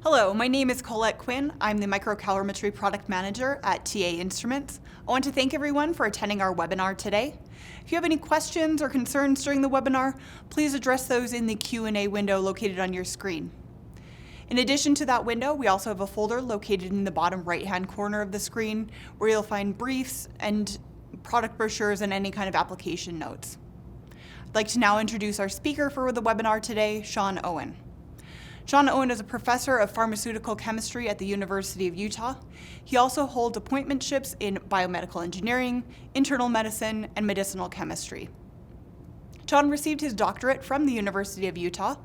Hello, my name is Colette Quinn. I'm the Microcalorimetry Product Manager at TA Instruments. I want to thank everyone for attending our webinar today. If you have any questions or concerns during the webinar, please address those in the Q&A window located on your screen. In addition to that window, we also have a folder located in the bottom right-hand corner of the screen where you'll find briefs and product brochures and any kind of application notes. I'd like to now introduce our speaker for the webinar today, Shawn Owen. Shawn Owen is a professor of pharmaceutical chemistry at the University of Utah. He also holds appointmentships in biomedical engineering, internal medicine, and medicinal chemistry. Shawn received his doctorate from the University of Utah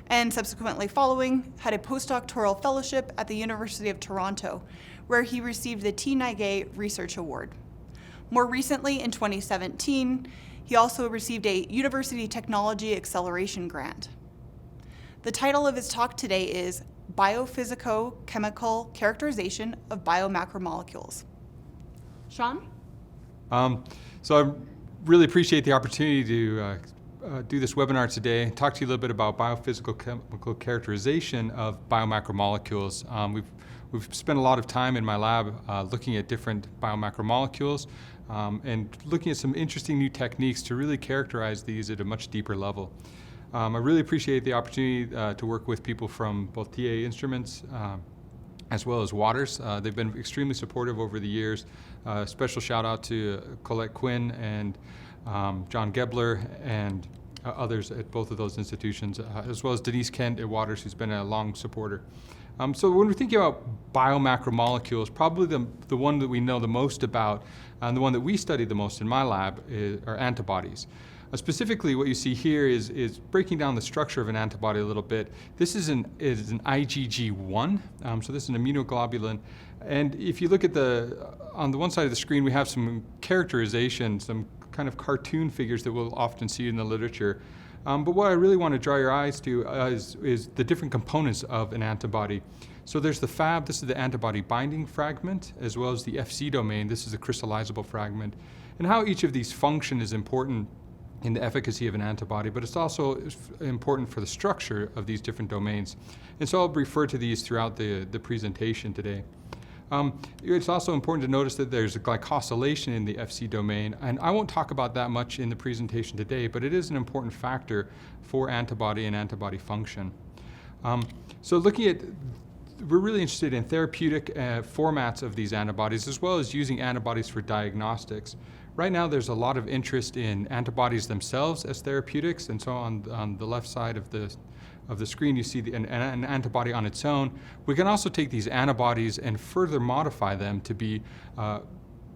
and subsequently following had a postdoctoral fellowship at the University of Toronto, where he received the T. Nigay Research Award. More recently, in 2017, he also received a University Technology Acceleration Grant. The title of his talk today is Biophysico-Chemical Characterization of Biomacromolecules. Shawn? So I really appreciate the opportunity to do this webinar today, talk to you a little bit about biophysical chemical characterization of biomacromolecules. We've spent a lot of time in my lab looking at different biomacromolecules and looking at some interesting new techniques to really characterize these at a much deeper level. I really appreciate the opportunity to work with people from both TA Instruments as well as Waters. They've been extremely supportive over the years. Special shout out to Colette Quinn and John Gebler and others at both of those institutions, as well as Denise Kent at Waters, who's been a long supporter. So when we're thinking about biomacromolecules, probably the one that we know the most about and the one that we study the most in my lab are antibodies. Specifically, what you see here is breaking down the structure of an antibody a little bit. This is an IgG1, so this is an immunoglobulin. And if you look at on the one side of the screen, we have some characterization, some kind of cartoon figures that we'll often see in the literature. But what I really want to draw your eyes to is the different components of an antibody. So there's the Fab, this is the antibody binding fragment, as well as the Fc domain, this is the crystallizable fragment. And how each of these function is important in the efficacy of an antibody, but it's also important for the structure of these different domains. And so I'll refer to these throughout the presentation today. It's also important to notice that there's a glycosylation in the Fc domain, and I won't talk about that much in the presentation today, but it is an important factor for antibody and antibody function. So looking at, we're really interested in therapeutic formats of these antibodies, as well as using antibodies for diagnostics. Right now, there's a lot of interest in antibodies themselves as therapeutics, and so on the left side of the screen, you see an antibody on its own. We can also take these antibodies and further modify them to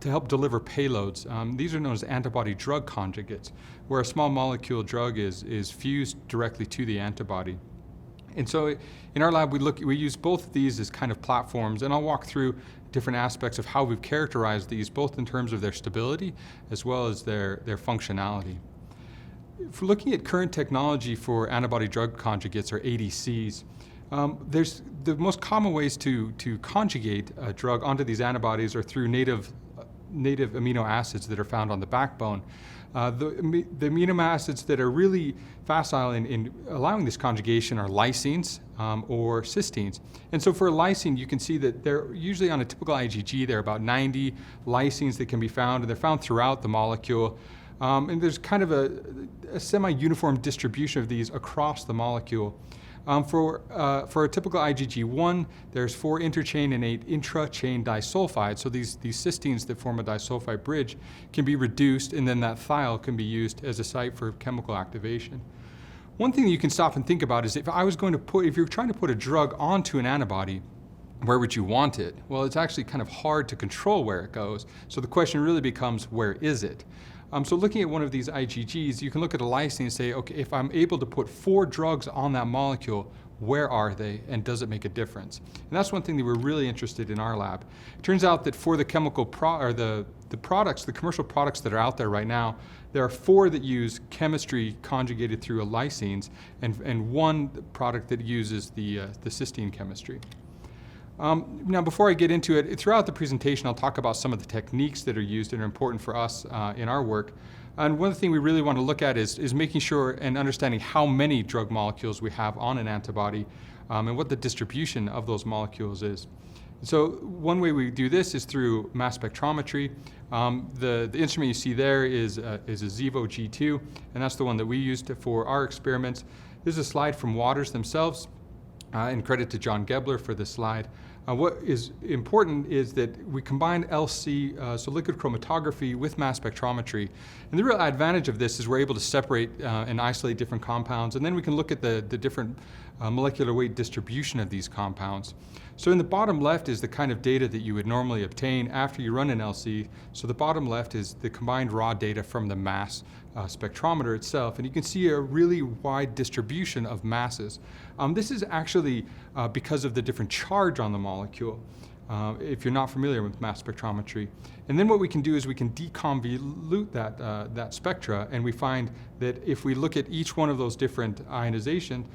help deliver payloads. These are known as antibody-drug conjugates, where a small molecule drug is fused directly to the antibody. And so in our lab, we use both of these as kind of platforms, and I'll walk through different aspects of how we've characterized these, both in terms of their stability as well as their functionality. If we're looking at current technology for antibody-drug conjugates, or ADCs, there's the most common ways to conjugate a drug onto these antibodies are through native amino acids that are found on the backbone. The amino acids that are really facile in allowing this conjugation are lysines or cysteines. And so for a lysine, you can see that they're usually on a typical IgG, there are about 90 lysines that can be found, and they're found throughout the molecule. And there's kind of a semi-uniform distribution of these across the molecule. For a typical IgG1, there's 4 interchain and 8 intra-chain disulfides. So these cysteines that form a disulfide bridge can be reduced, and then that thiol can be used as a site for chemical activation. One thing that you can stop and think about is if you're trying to put a drug onto an antibody, where would you want it? Well, it's actually kind of hard to control where it goes. So the question really becomes, where is it? So looking at one of these IgGs, you can look at a lysine and say, okay, if I'm able to put 4 drugs on that molecule, where are they, and does it make a difference? And that's one thing that we're really interested in our lab. It turns out that for the the commercial products that are out there right now, there are 4 that use chemistry conjugated through a lysines, and 1 product that uses the cysteine chemistry. Now, before I get into it, throughout the presentation, I'll talk about some of the techniques that are used and are important for us in our work. And one of the things we really want to look at is making sure and understanding how many drug molecules we have on an antibody. and what the distribution of those molecules is. So one way we do this is through mass spectrometry. The instrument you see there is a Xevo G2, and that's the one that we used for our experiments. This is a slide from Waters themselves, and credit to John Gebler for this slide. What is important is that we combine LC, so liquid chromatography, with mass spectrometry. And the real advantage of this is we're able to separate and isolate different compounds, and then we can look at the different molecular weight distribution of these compounds. So in the bottom left is the kind of data that you would normally obtain after you run an LC. So the bottom left is the combined raw data from the mass spectrometer itself, and you can see a really wide distribution of masses. This is actually because of the different charge on the molecule, if you're not familiar with mass spectrometry. And then what we can do is we can deconvolute that spectra, and we find that if we look at each one of those different ionization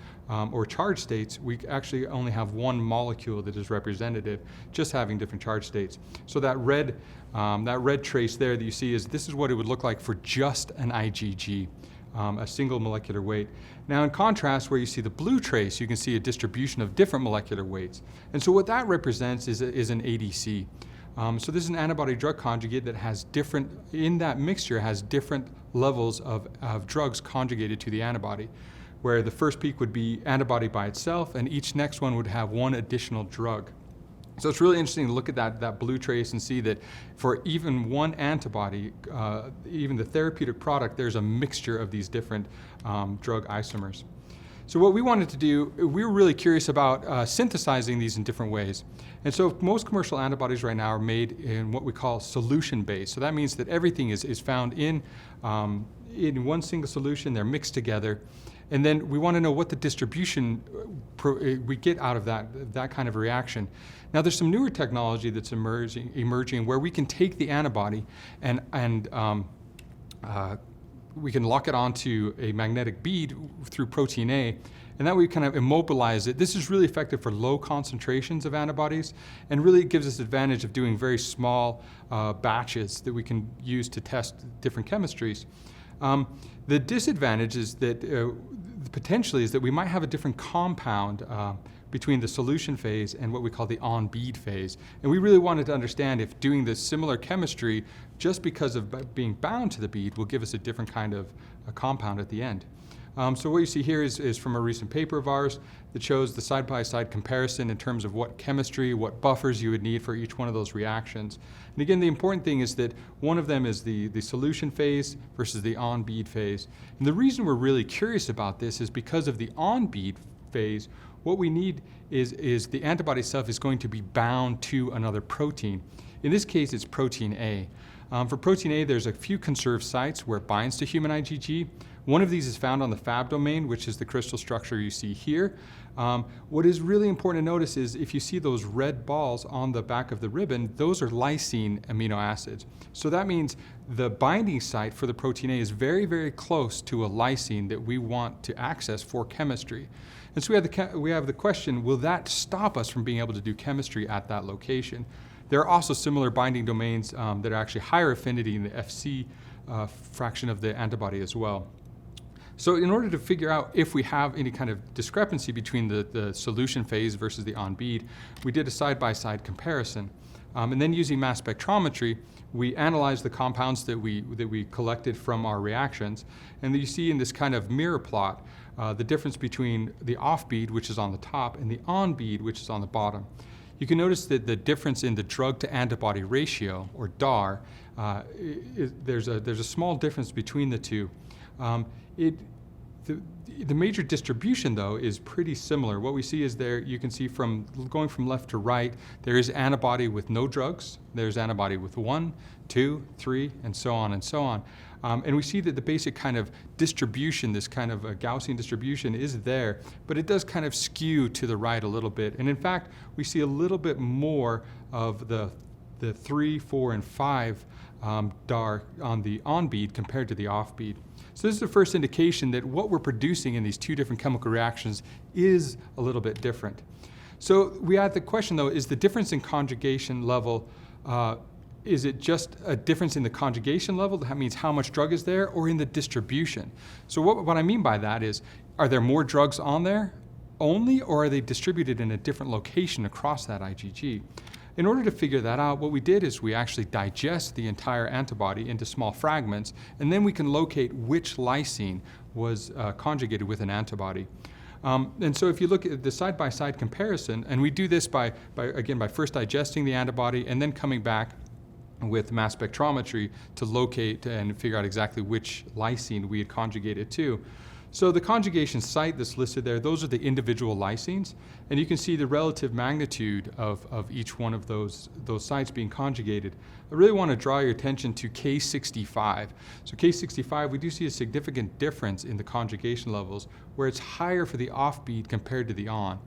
or charge states, we actually only have one molecule that is representative, just having different charge states. So that red trace there that you see this is what it would look like for just an IgG, a single molecular weight. Now in contrast, where you see the blue trace, you can see a distribution of different molecular weights. And so what that represents is an ADC. So this is an antibody-drug conjugate that has different, in that mixture, has different levels of drugs conjugated to the antibody, where the first peak would be antibody by itself, and each next one would have one additional drug. So it's really interesting to look at that blue trace and see that for even one antibody, even the therapeutic product, there's a mixture of these different drug isomers. So what we wanted to do, we were really curious about synthesizing these in different ways. And so most commercial antibodies right now are made in what we call solution-based. So that means that everything is found in one single solution, they're mixed together. And then we want to know what the distribution we get out of that kind of reaction. Now there's some newer technology that's emerging where we can take the antibody and we can lock it onto a magnetic bead through protein A, and that way we kind of immobilize it. This is really effective for low concentrations of antibodies, and really gives us the advantage of doing very small batches that we can use to test different chemistries. The disadvantage is that potentially is that we might have a different compound between the solution phase and what we call the on-bead phase. And we really wanted to understand if doing this similar chemistry, just because of being bound to the bead, will give us a different kind of a compound at the end. So what you see here is from a recent paper of ours that shows the side-by-side comparison in terms of what chemistry, what buffers you would need for each one of those reactions. And again, the important thing is that one of them is the solution phase versus the on-bead phase. And the reason we're really curious about this is because of the on-bead phase, what we need is the antibody itself is going to be bound to another protein. In this case, it's protein A. For protein A, there's a few conserved sites where it binds to human IgG. One of these is found on the Fab domain, which is the crystal structure you see here. What is really important to notice is if you see those red balls on the back of the ribbon, those are lysine amino acids. So that means the binding site for the protein A is very, very close to a lysine that we want to access for chemistry. And so we have the question, will that stop us from being able to do chemistry at that location? There are also similar binding domains that are actually higher affinity in the FC fraction of the antibody as well. So in order to figure out if we have any kind of discrepancy between the solution phase versus the on-bead, we did a side-by-side comparison. And then using mass spectrometry, we analyzed the compounds that we collected from our reactions. And you see in this kind of mirror plot the difference between the off-bead, which is on the top, and the on-bead, which is on the bottom. You can notice that the difference in the drug-to-antibody ratio, or DAR, there's a small difference between the two. The major distribution, though, is pretty similar. What we see is there, you can see from going from left to right, there is antibody with no drugs, there's antibody with 1, 2, 3, and so on and so on. And we see that the basic kind of distribution, this kind of a Gaussian distribution is there, but it does kind of skew to the right a little bit. And in fact, we see a little bit more of the 3, 4, and 5 DAR on the on-bead compared to the off-bead. So this is the first indication that what we're producing in these two different chemical reactions is a little bit different. So we had the question, though, is the difference in conjugation level, is it just a difference in the conjugation level? That means how much drug is there, or in the distribution? So what I mean by that is, are there more drugs on there? only, or are they distributed in a different location across that IgG? In order to figure that out, what we did is we actually digest the entire antibody into small fragments, and then we can locate which lysine was conjugated with an antibody. And so if you look at the side-by-side comparison, and we do this by first digesting the antibody and then coming back with mass spectrometry to locate and figure out exactly which lysine we had conjugated to. So the conjugation site that's listed there, those are the individual lysines, and you can see the relative magnitude of each one of those sites being conjugated. I really want to draw your attention to K65. So K65, we do see a significant difference in the conjugation levels, where it's higher for the off-bead compared to the on.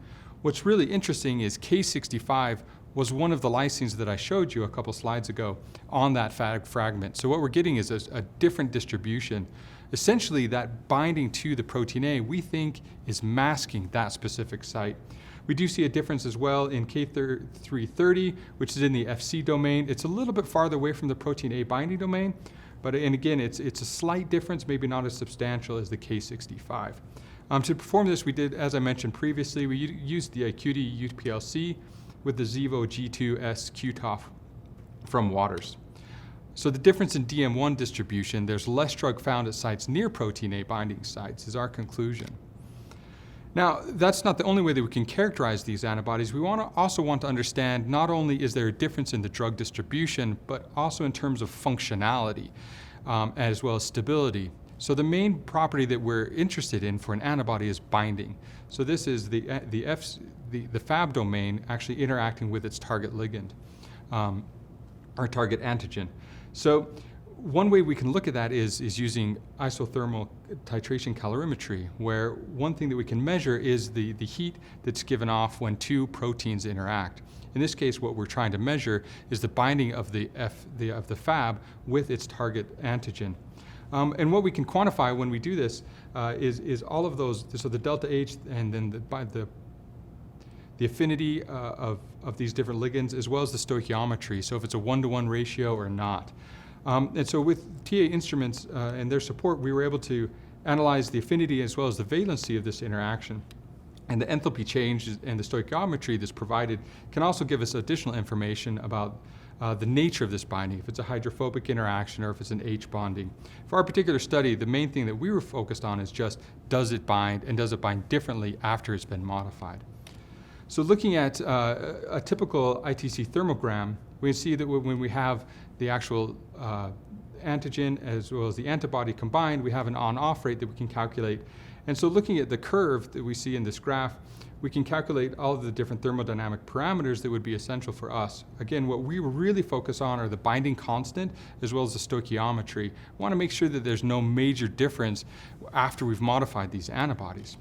What's really interesting is K65 was one of the lysines that I showed you a couple slides ago on that fragment. So what we're getting is a different distribution. Essentially, that binding to the protein A, we think, is masking that specific site. We do see a difference as well in K330, which is in the Fc domain. It's a little bit farther away from the protein A binding domain, and again, it's a slight difference, maybe not as substantial as the K65. To perform this, we did, as I mentioned previously, we used the Acuity UPLC with the Xevo G2S QTOF from Waters. So the difference in DM1 distribution, there's less drug found at sites near protein A binding sites, is our conclusion. Now, that's not the only way that we can characterize these antibodies. We also want to understand not only is there a difference in the drug distribution, but also in terms of functionality, as well as stability. So the main property that we're interested in for an antibody is binding. So this is the Fab domain actually interacting with its target ligand, or target antigen. So one way we can look at that is using isothermal titration calorimetry, where one thing that we can measure is the heat that's given off when two proteins interact. In this case, what we're trying to measure is the binding of the Fab with its target antigen. And what we can quantify when we do this is all of those, so the delta H and then the affinity of these different ligands, as well as the stoichiometry, so if it's a 1-to-1 ratio or not. And so with TA Instruments and their support, we were able to analyze the affinity as well as the valency of this interaction. And the enthalpy change and the stoichiometry that's provided can also give us additional information about the nature of this binding, if it's a hydrophobic interaction or if it's an H bonding. For our particular study, the main thing that we were focused on is just, does it bind, and does it bind differently after it's been modified? So looking at a typical ITC thermogram, we can see that when we have the actual antigen as well as the antibody combined, we have an on-off rate that we can calculate. And so looking at the curve that we see in this graph, we can calculate all of the different thermodynamic parameters that would be essential for us. Again, what we really focus on are the binding constant as well as the stoichiometry. We want to make sure that there's no major difference after we've modified these antibodies.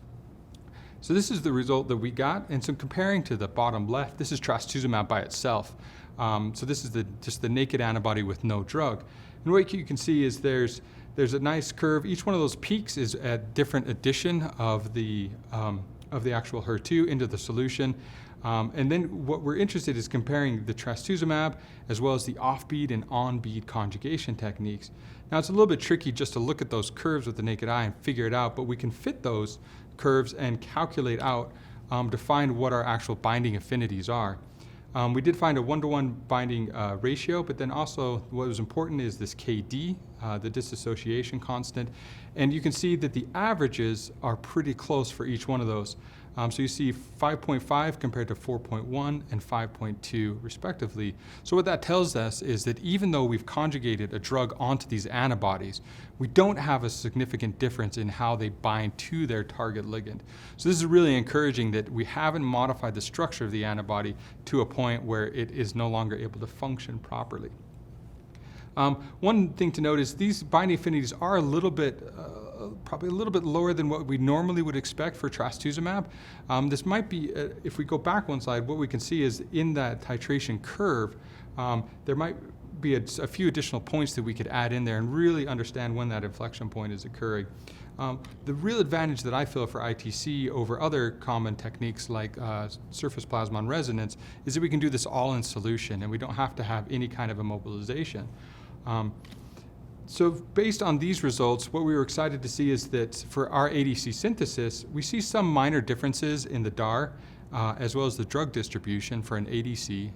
So this is the result that we got, and so comparing to the bottom left, this is trastuzumab by itself. So this is just the naked antibody with no drug. And what you can see is there's a nice curve. Each one of those peaks is a different addition of the actual HER2 into the solution. And then what we're interested is comparing the trastuzumab as well as the off-bead and on-bead conjugation techniques. Now it's a little bit tricky just to look at those curves with the naked eye and figure it out, but we can fit those curves and calculate out to find what our actual binding affinities are. We did find a 1-to-1 binding ratio, but then also what was important is this KD, the dissociation constant. And you can see that the averages are pretty close for each one of those. So you see 5.5 compared to 4.1 and 5.2 respectively. So what that tells us is that even though we've conjugated a drug onto these antibodies, we don't have a significant difference in how they bind to their target ligand. So this is really encouraging that we haven't modified the structure of the antibody to a point where it is no longer able to function properly. One thing to note is these binding affinities are a little bit probably a little bit lower than what we normally would expect for trastuzumab. This might be, if we go back one slide, what we can see is in that titration curve, there might be a few additional points that we could add in there and really understand when that inflection point is occurring. The real advantage that I feel for ITC over other common techniques like surface plasmon resonance is that we can do this all in solution and we don't have to have any kind of immobilization. So based on these results, what we were excited to see is that for our ADC synthesis, we see some minor differences in the DAR, as well as the drug distribution for an ADC,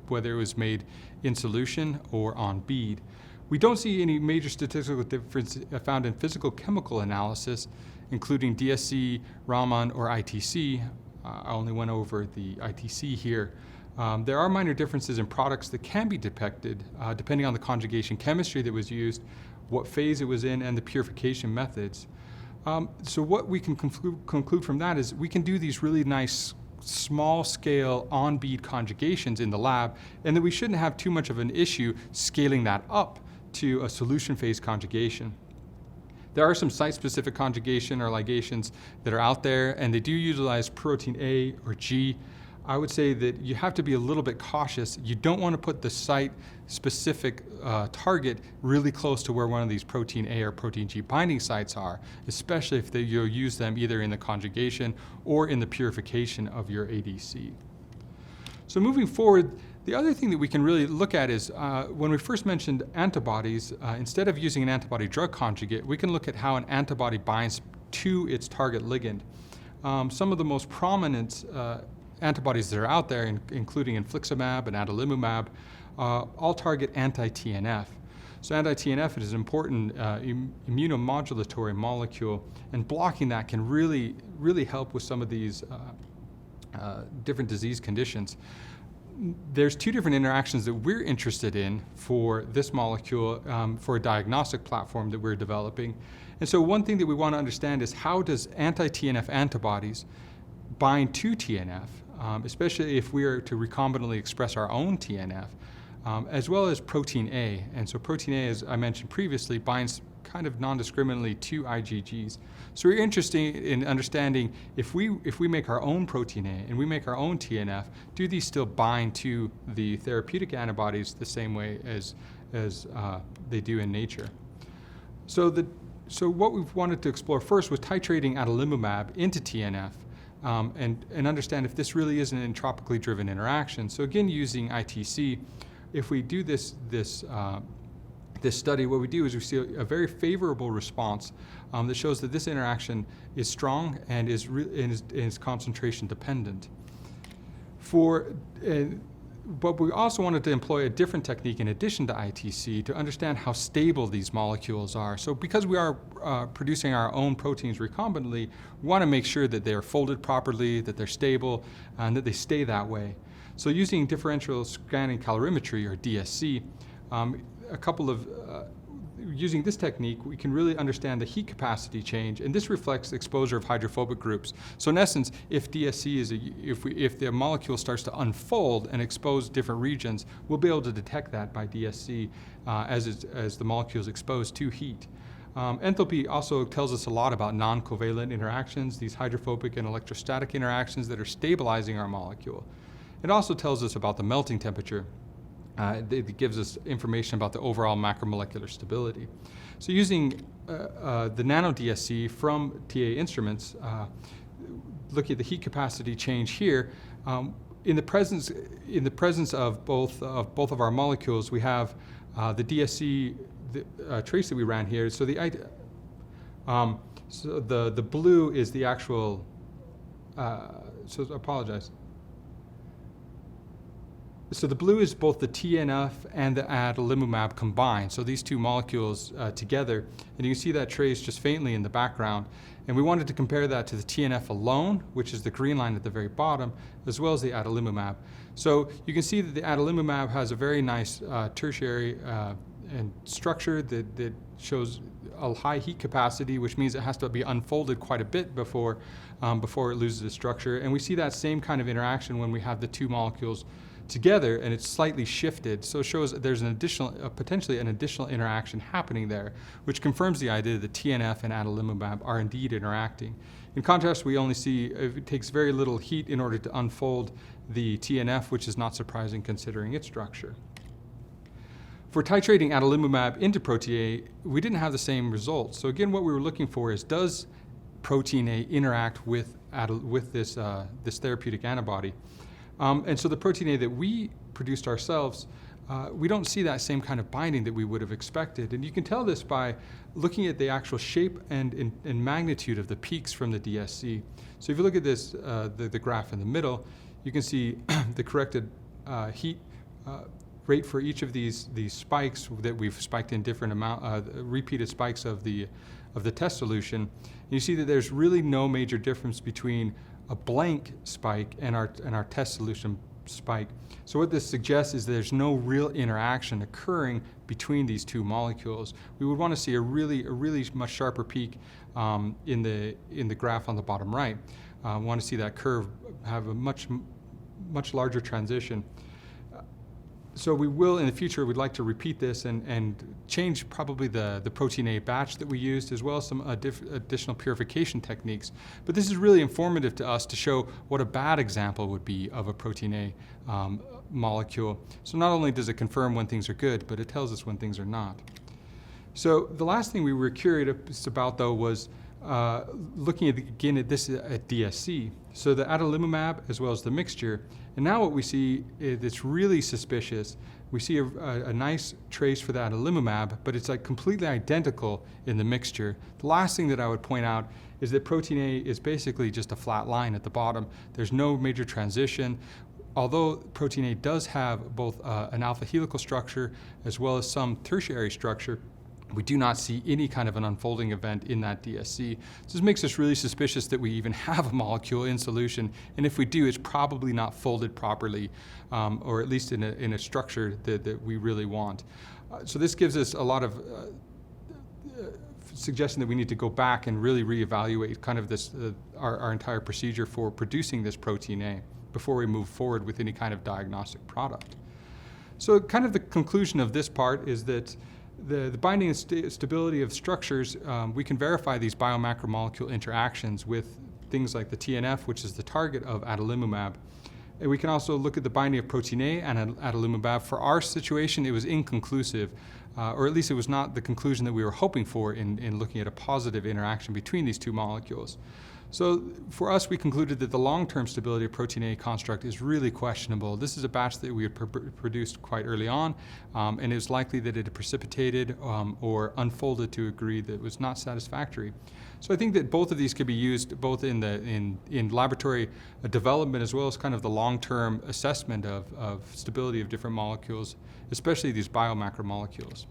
whether it was made in solution or on bead. We don't see any major statistical difference found in physical-chemical analysis, including DSC, Raman, or ITC. I only went over the ITC here. There are minor differences in products that can be detected depending on the conjugation chemistry that was used, what phase it was in, and the purification methods. So what we can conclude from that is we can do these really nice small-scale on-bead conjugations in the lab, and that we shouldn't have too much of an issue scaling that up to a solution phase conjugation. There are some site-specific conjugation or ligations that are out there, and they do utilize protein A or G. I would say that you have to be a little bit cautious. You don't want to put the site-specific target really close to where one of these protein A or protein G binding sites are, especially if you'll use them either in the conjugation or in the purification of your ADC. So moving forward, the other thing that we can really look at is when we first mentioned antibodies, instead of using an antibody-drug conjugate, we can look at how an antibody binds to its target ligand. Some of the most prominent antibodies that are out there, including infliximab and adalimumab, all target anti-TNF. So anti-TNF is an important immunomodulatory molecule, and blocking that can really help with some of these different disease conditions. There's two different interactions that we're interested in for this molecule for a diagnostic platform that we're developing. And so one thing that we want to understand is how does anti-TNF antibodies bind to TNF, especially if we are to recombinantly express our own TNF, as well as protein A. And so protein A, as I mentioned previously, binds kind of non-discriminately to IgGs. So we're interested in understanding if we make our own protein A and we make our own TNF, do these still bind to the therapeutic antibodies the same way as they do in nature? So what we've wanted to explore first was titrating adalimumab into TNF and understand if this really is an entropically driven interaction. So again, using ITC, if we do this study, what we do is we see a very favorable response that shows that this interaction is strong and is concentration dependent. But we also wanted to employ a different technique in addition to ITC to understand how stable these molecules are. So because we are producing our own proteins recombinantly, we want to make sure that they're folded properly, that they're stable, and that they stay that way. So using differential scanning calorimetry, or DSC, using this technique, we can really understand the heat capacity change, and this reflects exposure of hydrophobic groups. So in essence, if DSC if the molecule starts to unfold and expose different regions, we'll be able to detect that by DSC as the molecule is exposed to heat. Enthalpy also tells us a lot about non-covalent interactions, these hydrophobic and electrostatic interactions that are stabilizing our molecule. It also tells us about the melting temperature. It gives us information about the overall macromolecular stability. So using the nano-DSC from TA Instruments, looking at the heat capacity change here, in the presence of both of our molecules, we have the DSC trace that we ran here. So the blue is the actual. So I apologize. So the blue is both the TNF and the adalimumab combined. So these two molecules together, and you can see that trace just faintly in the background. And we wanted to compare that to the TNF alone, which is the green line at the very bottom, as well as the adalimumab. So you can see that the adalimumab has a very nice tertiary and structure that shows a high heat capacity, which means it has to be unfolded quite a bit before it loses its structure. And we see that same kind of interaction when we have the two molecules together, and it's slightly shifted, so it shows that there's potentially an additional interaction happening there, which confirms the idea that TNF and adalimumab are indeed interacting. In contrast, we only see it takes very little heat in order to unfold the TNF, which is not surprising considering its structure. For titrating adalimumab into protein A, we didn't have the same results. So again, what we were looking for is, does protein A interact with this therapeutic antibody? And so the protein A that we produced ourselves we don't see that same kind of binding that we would have expected. And you can tell this by looking at the actual shape and magnitude of the peaks from the DSC. So if you look at this, the graph in the middle, you can see the corrected heat rate for each of these spikes that we've spiked in different repeated spikes of the test solution. And you see that there's really no major difference between a blank spike and our test solution spike. So what this suggests is there's no real interaction occurring between these two molecules. We would want to see a really much sharper peak in the graph on the bottom right. We want to see that curve have a much larger transition. So we will, in the future, we'd like to repeat this and change probably the protein A batch that we used, as well as some additional purification techniques. But this is really informative to us to show what a bad example would be of a protein A molecule. So not only does it confirm when things are good, but it tells us when things are not. So the last thing we were curious about, though, was looking again at this at DSC. So the adalimumab as well as the mixture. And now what we see is it's really suspicious. We see a nice trace for the adalimumab, but it's like completely identical in the mixture. The last thing that I would point out is that protein A is basically just a flat line at the bottom. There's no major transition. Although protein A does have both an alpha helical structure as well as some tertiary structure, we do not see any kind of an unfolding event in that DSC. So this makes us really suspicious that we even have a molecule in solution, and if we do, it's probably not folded properly, or at least in a structure that we really want. So this gives us a lot of suggestion that we need to go back and really reevaluate kind of this our entire procedure for producing this protein A before we move forward with any kind of diagnostic product. So kind of the conclusion of this part is that the binding and stability of structures, we can verify these biomacromolecule interactions with things like the TNF, which is the target of adalimumab. And we can also look at the binding of protein A and adalimumab. For our situation, it was inconclusive, or at least it was not the conclusion that we were hoping for in looking at a positive interaction between these two molecules. So for us, we concluded that the long-term stability of protein A construct is really questionable. This is a batch that we had produced quite early on, and it was likely that it had precipitated or unfolded to a degree that was not satisfactory. So I think that both of these could be used both in laboratory development as well as kind of the long-term assessment of stability of different molecules, especially these biomacromolecules.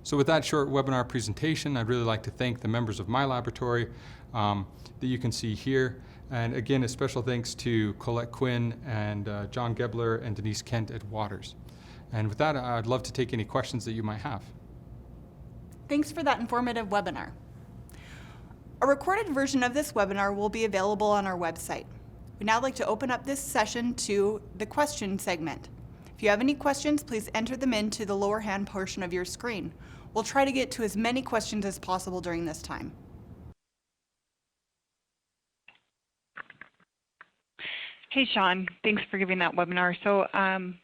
So with that short webinar presentation, I'd really like to thank the members of my laboratory that you can see here. And again, a special thanks to Colette Quinn and John Gebler and Denise Kent at Waters. And with that, I'd love to take any questions that you might have. Thanks for that informative webinar. A recorded version of this webinar will be available on our website. We'd now like to open up this session to the question segment. If you have any questions, please enter them into the lower hand portion of your screen. We'll try to get to as many questions as possible during this time. Hey, Shawn. Thanks for giving that webinar. So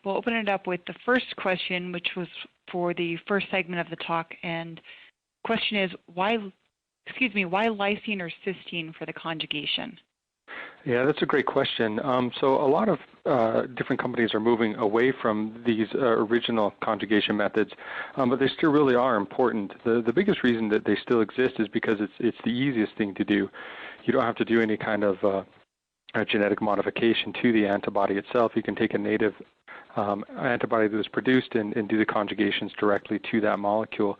we'll open it up with the first question, which was for the first segment of the talk. And the question is, why lysine or cysteine for the conjugation? Yeah, that's a great question. So a lot of different companies are moving away from these original conjugation methods, but they still really are important. The biggest reason that they still exist is because it's the easiest thing to do. You don't have to do any kind of a genetic modification to the antibody itself. You can take a native antibody that was produced and do the conjugations directly to that molecule.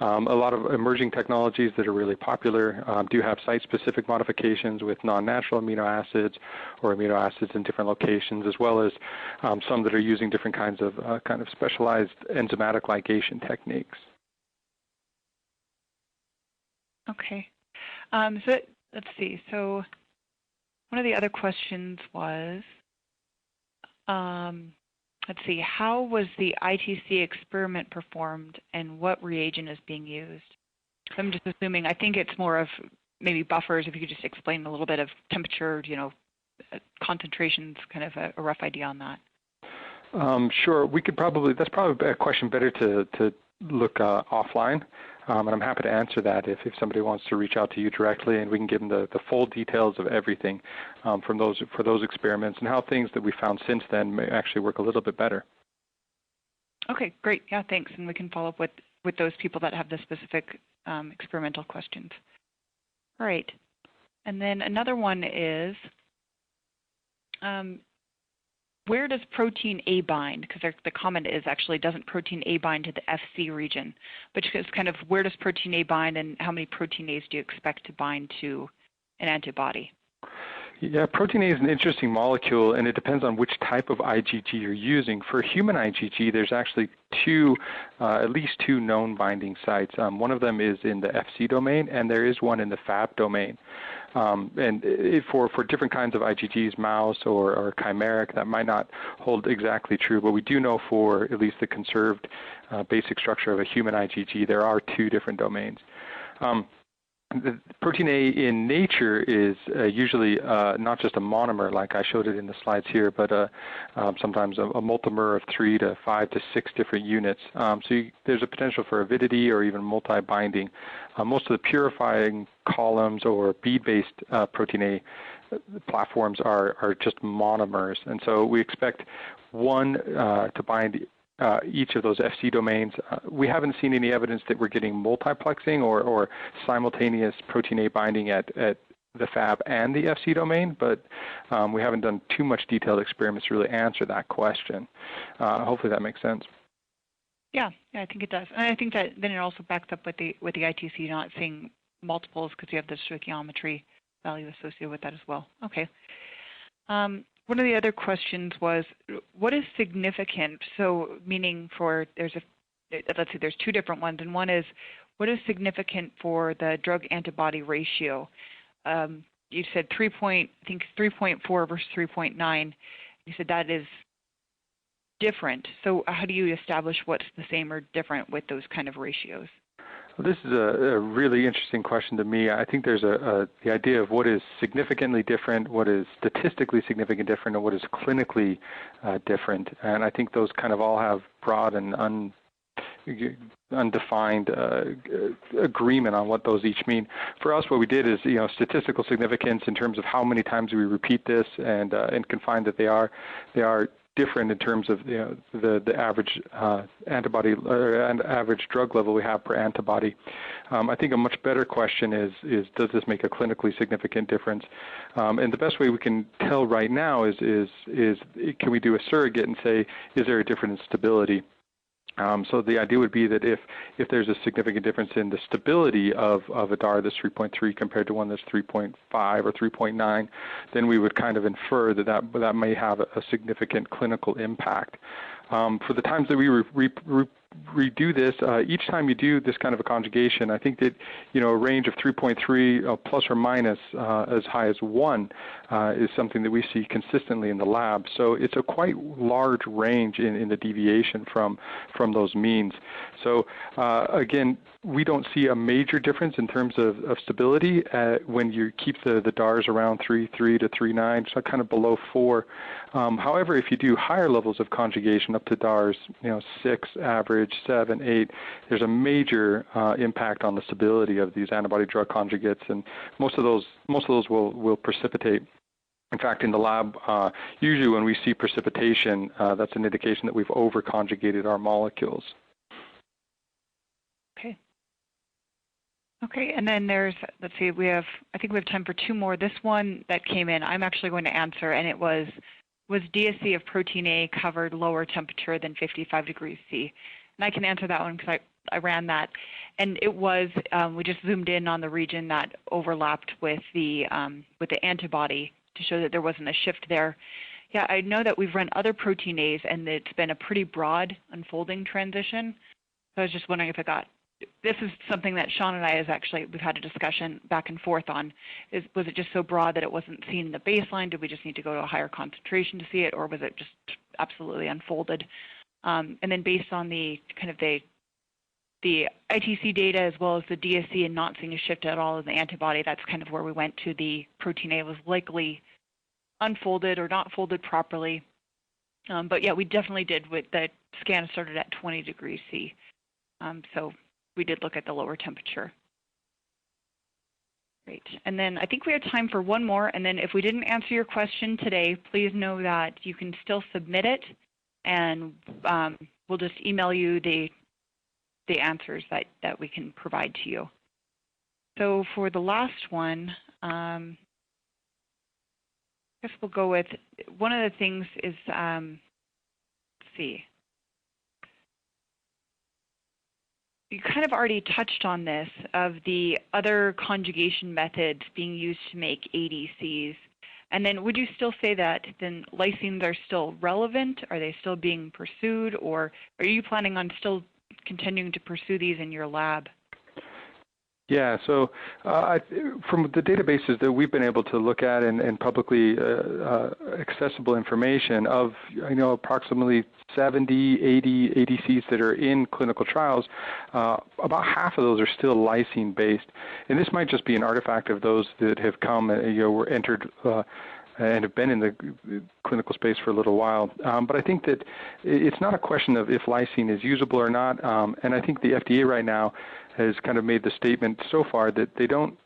A lot of emerging technologies that are really popular do have site-specific modifications with non-natural amino acids or amino acids in different locations, as well as some that are using different kinds of kind of specialized enzymatic ligation techniques. Okay. So let's see. So one of the other questions was, let's see, how was the ITC experiment performed and what reagent is being used? So I'm just assuming, I think it's more of maybe buffers, if you could just explain a little bit of temperature, concentrations, kind of a rough idea on that. Sure, we could probably, that's probably a question better to look offline. And I'm happy to answer that if somebody wants to reach out to you directly, and we can give them the full details of everything for those experiments and how things that we found since then may actually work a little bit better. Okay, great. Yeah, thanks. And we can follow up with those people that have the specific experimental questions. All right. And then another one is, where does protein A bind? Because the comment is actually, doesn't protein A bind to the FC region? But it's kind of, where does protein A bind, and how many protein A's do you expect to bind to an antibody? Yeah, protein A is an interesting molecule, and it depends on which type of IgG you're using. For human IgG, there's actually at least two known binding sites. One of them is in the FC domain, and there is one in the Fab domain. For different kinds of IgGs, mouse or chimeric, that might not hold exactly true, but we do know for at least the conserved basic structure of a human IgG, there are two different domains. The protein A in nature is usually not just a monomer like I showed it in the slides here, but sometimes a multimer of 3 to 5 to 6 different units. There's a potential for avidity or even multi-binding. Most of the purifying columns or bead-based protein A platforms are just monomers, and so we expect one to bind each of those FC domains. We haven't seen any evidence that we're getting multiplexing or simultaneous protein A binding at the Fab and the FC domain, but we haven't done too much detailed experiments to really answer that question. Hopefully that makes sense. Yeah, I think it does. And I think that then it also backs up with the ITC not seeing multiples because you have the stoichiometry value associated with that as well. Okay. One of the other questions was, what is significant? So meaning let's say there's two different ones, and one is, what is significant for the drug-antibody ratio? You said 3.4 versus 3.9. You said that is different. So how do you establish what's the same or different with those kind of ratios? Well, this is a really interesting question to me. I think there's the idea of what is significantly different, what is statistically significant different, and what is clinically different. And I think those kind of all have broad and undefined agreement on what those each mean. For us, what we did is, statistical significance in terms of how many times we repeat this, and can find that they are different in terms of the average antibody and average drug level we have per antibody. I think a much better question is does this make a clinically significant difference? And the best way we can tell right now is can we do a surrogate and say, is there a difference in stability? So the idea would be that if there's a significant difference in the stability of a DAR that's 3.3 compared to one that's 3.5 or 3.9, then we would kind of infer that may have a significant clinical impact. For the times that we redo this, each time you do this kind of a conjugation, I think that a range of 3.3 plus or minus as high as 1 is something that we see consistently in the lab. So it's a quite large range in the deviation from those means. So again, we don't see a major difference in terms of stability when you keep the DARs around 3.3 to 3.9, so kind of below 4. However, if you do higher levels of conjugation up to DARs, 6 average, 7, 8, there's a major impact on the stability of these antibody-drug conjugates, and most of those will precipitate. In fact, in the lab, usually when we see precipitation, that's an indication that we've over-conjugated our molecules. Okay, and then there's, let's see, I think we have time for two more. This one that came in, I'm actually going to answer, and it was DSC of protein A covered lower temperature than 55 degrees C? And I can answer that one because I ran that. And it was, we just zoomed in on the region that overlapped with the antibody to show that there wasn't a shift there. Yeah, I know that we've run other protein A's, and it's been a pretty broad unfolding transition. So I was just wondering if this is something that Shawn and I we've had a discussion back and forth on. Was it just so broad that it wasn't seen in the baseline? Did we just need to go to a higher concentration to see it, or was it just absolutely unfolded? And then based on the kind of the ITC data as well as the DSC and not seeing a shift at all in the antibody, that's kind of where we went to the protein A was likely unfolded or not folded properly. But yeah, we definitely did. With the scan started at 20 degrees C. So we did look at the lower temperature. Great. And then I think we have time for one more. And then if we didn't answer your question today, please know that you can still submit it. And we'll just email you the answers that we can provide to you. So for the last one, I guess we'll go with, one of the things is, let's see. You kind of already touched on this, of the other conjugation methods being used to make ADCs. And then would you still say that then lysines are still relevant? Are they still being pursued? Or are you planning on still continuing to pursue these in your lab? Yeah, so from the databases that we've been able to look at and publicly accessible information of, approximately 70, 80 ADCs that are in clinical trials, about half of those are still lysine-based. And this might just be an artifact of those that have come, were entered and have been in the clinical space for a little while. But I think that it's not a question of if lysine is usable or not. And I think the FDA right now has kind of made the statement so far that they don't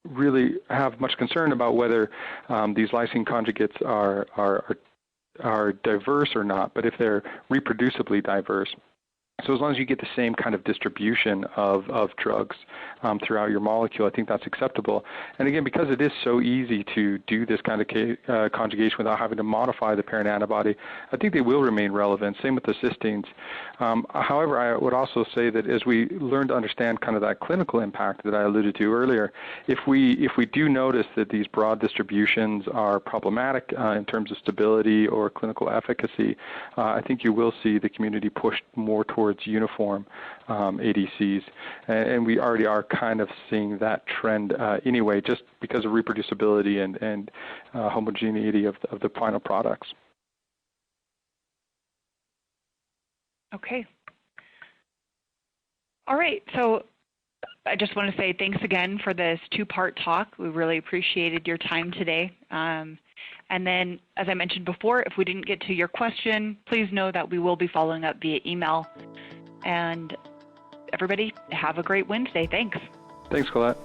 really have much concern about whether these lysine conjugates are diverse or not, but if they're reproducibly diverse. So as long as you get the same kind of distribution of drugs throughout your molecule, I think that's acceptable. And again, because it is so easy to do this kind of conjugation without having to modify the parent antibody, I think they will remain relevant. Same with the cysteines. However, I would also say that as we learn to understand kind of that clinical impact that I alluded to earlier, if we do notice that these broad distributions are problematic in terms of stability or clinical efficacy, I think you will see the community push more towards uniform ADCs, and we already are kind of seeing that trend anyway, just because of reproducibility and homogeneity of the final products. Okay. All right. So I just want to say thanks again for this two-part talk. We really appreciated your time today. And then, as I mentioned before, if we didn't get to your question, please know that we will be following up via email. And everybody, have a great Wednesday. Thanks. Thanks, Colette.